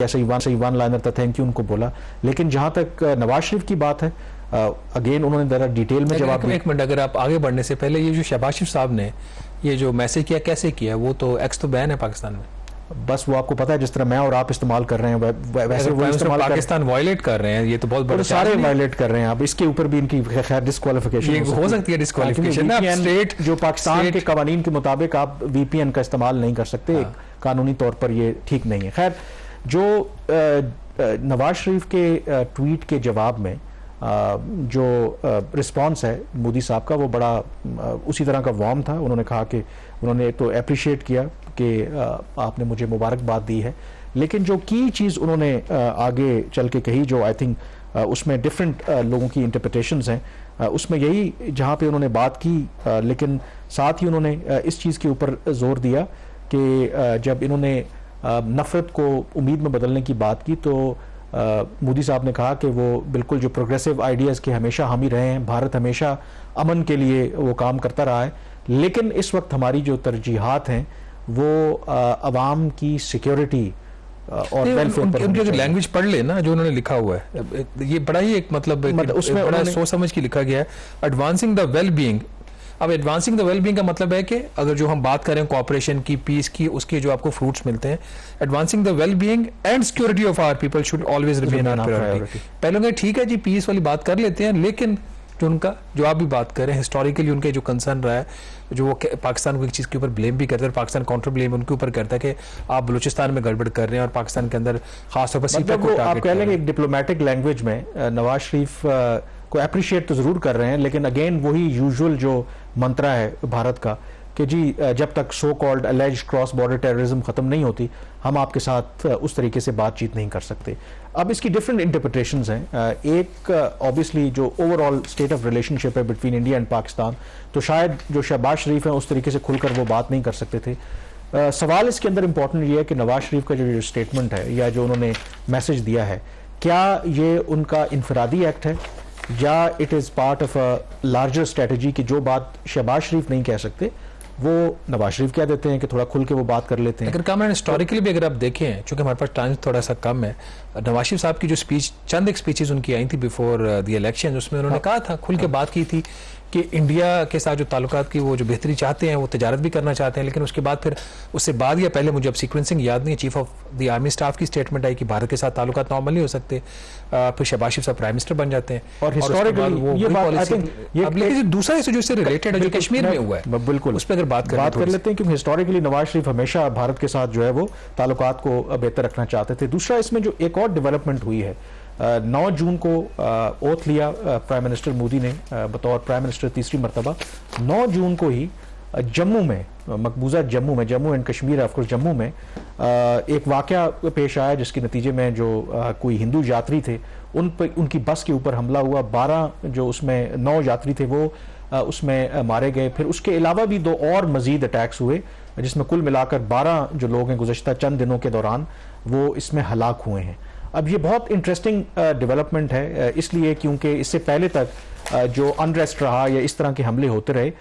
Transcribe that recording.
ऐसे ही one liner था, thank you उनको बोला। लेकिन जहां तक नवाज शरीफ की बात है, अगेन उन्होंने जरा डिटेल में जवाब दिया। एक मिनट, अगर आप आगे बढ़ने से पहले ये जो शहबाज शरीफ साहब ने ये जो मैसेज किया, कैसे किया? वो तो एक्स तो बैन है पाकिस्तान में। बस वो आपको पता है जिस तरह मैं और आप इस्तेमाल कर रहे हैं वैसे वो इस्तेमाल पाकिस्तान वायलेट कर रहे हैं, ये तो बहुत बड़ा सारे वायलेट कर रहे हैं। अब इसके ऊपर भी इनकी खैर डिस्क्वालिफिकेशन हो सकती है। डिस्क्वालिफिकेशन स्टेट जो पाकिस्तान के कवानीन के मुताबिक आप VPN का इस्तेमाल नहीं कर सकते, कानूनी तौर पर ये ठीक नहीं है। खैर, जो नवाज शरीफ के ट्वीट के जवाब में जो रिस्पांस है मोदी साहब का, वो बड़ा उसी तरह का वार्म था। उन्होंने कहा कि उन्होंने तो अप्रिशिएट किया कि आपने मुझे मुबारकबाद दी है, लेकिन जो की चीज़ उन्होंने आगे चल के कही, जो आई थिंक उसमें डिफरेंट लोगों की इंटरप्रिटेशंस हैं, उसमें यही जहाँ पे उन्होंने बात की, लेकिन साथ ही उन्होंने इस चीज़ के ऊपर जोर दिया कि जब इन्होंने नफरत को उम्मीद में बदलने की बात की, तो मोदी साहब ने कहा कि वो बिल्कुल जो प्रोग्रेसिव आइडियाज़ के हमेशा हम ही रहे हैं, भारत हमेशा अमन के लिए वो काम करता रहा है, लेकिन इस वक्त हमारी जो तरजीहात हैं वो अवाम की सिक्योरिटी और वेलफेयर पर। उनकी अगर लैंग्वेज पढ़ ले ना, जो उन्होंने लिखा हुआ है, ये बड़ा ही एक मतलब उसमें बड़ा सोच समझ के लिखा गया है। Advancing the well being. अब एडवांसिंग द वेल बीइंग का मतलब है कि अगर जो हम बात करें कोऑपरेशन की, पीस की, उसके जो आपको फ्रूट्स मिलते हैं, advancing the well being and security of our people should always remain our priority. पहले ठीक है जी, पीस वाली बात कर लेते हैं, लेकिन जो आप भी बात कर रहे हैं, हिस्टोरिकली उनके जो कंसर्न रहा है, जो वो पाकिस्तान को एक चीज़ के ऊपर ब्लेम भी करते हैं, और पाकिस्तान काउंटर ब्लेम उनके ऊपर करता है कि आप बलूचिस्तान में गड़बड़ कर रहे हैं और पाकिस्तान के अंदर खासतौर पर मतलब वो आप कह लेंगे एक डिप्लोमेटिक लैंग्वेज में नवाज शरीफ को अप्रिशिएट तो जरूर कर रहे हैं, लेकिन अगेन वही यूजुअल जो मंत्रा है भारत का कि जी जब तक so called alleged cross border terrorism खत्म नहीं होती, हम आपके साथ उस तरीके से बातचीत नहीं कर सकते। अब इसकी डिफरेंट इंटरप्रिटेशंस हैं। एक ऑब्वियसली जो ओवरऑल स्टेट ऑफ रिलेशनशिप है बिटवीन इंडिया एंड पाकिस्तान, तो शायद जो शहबाज शरीफ हैं उस तरीके से खुलकर वो बात नहीं कर सकते थे। सवाल इसके अंदर इंपॉर्टेंट ये है कि नवाज शरीफ का जो स्टेटमेंट है या जो उन्होंने मैसेज दिया है, क्या ये उनका इनफरादी एक्ट है या it is part of a larger strategy कि जो बात शहबाज शरीफ नहीं कह सकते वो नवाज शरीफ कह देते हैं कि थोड़ा खुल के वो बात कर लेते हैं। अगर कामरान हिस्टोरिकली भी अगर आप देखें, चूंकि हमारे पास टाइम थोड़ा सा कम है, नवाज शरीफ साहब की जो स्पीच, चंद एक स्पीचेस उनकी आई थी बिफोर द इलेक्शन, उसमें उन्होंने कहा था, खुल के बात की थी कि इंडिया के साथ जो ताल्लुकात की वो जो बेहतरी चाहते हैं, वो तजारत भी करना चाहते हैं, लेकिन उसके बाद फिर उससे बाद या पहले, मुझे अब सीक्वेंसिंग याद नहीं है, chief of the army staff की स्टेटमेंट आई कि भारत के साथ ताल्लुकात नॉर्मल नहीं हो सकते, फिर शहबाज शरीफ साहब प्राइम मिनिस्टर बन जाते हैं। और हिस्टोरिकली ये बात आई थिंक ये दूसरा इशू जो इससे रिलेटेड है, जो कश्मीर में हुआ है, बिल्कुल उस पर अगर बात कर लेते हैं, क्योंकि हिस्टोरिकली नवाज शरीफ हमेशा भारत के साथ जो है वो ताल्लुकात को बेहतर रखना चाहते थे। दूसरा इसमें जो एक और डेवलपमेंट हुई है, 9 जून को ओथ लिया प्राइम मिनिस्टर मोदी ने बतौर प्राइम मिनिस्टर तीसरी मरतबा। 9 जून को ही जम्मू में, मकबूजा जम्मू में, Jammu and Kashmir of course Jammu में एक वाकया पेश आया जिसके नतीजे में जो कोई हिंदू यात्री थे उनकी बस के ऊपर हमला हुआ। 12 जो उसमें 9 यात्री थे वो उसमें मारे गए। फिर उसके अलावा भी 2 और मजीद अटैक्स हुए, जिसमें कुल मिलाकर 12 जो लोग हैं गुज़श्ता चंद दिनों के दौरान वो इसमें हलाक हुए हैं। अब ये बहुत इंटरेस्टिंग डेवलपमेंट है, इसलिए क्योंकि इससे पहले तक जो अनरेस्ट रहा या इस तरह के हमले होते रहे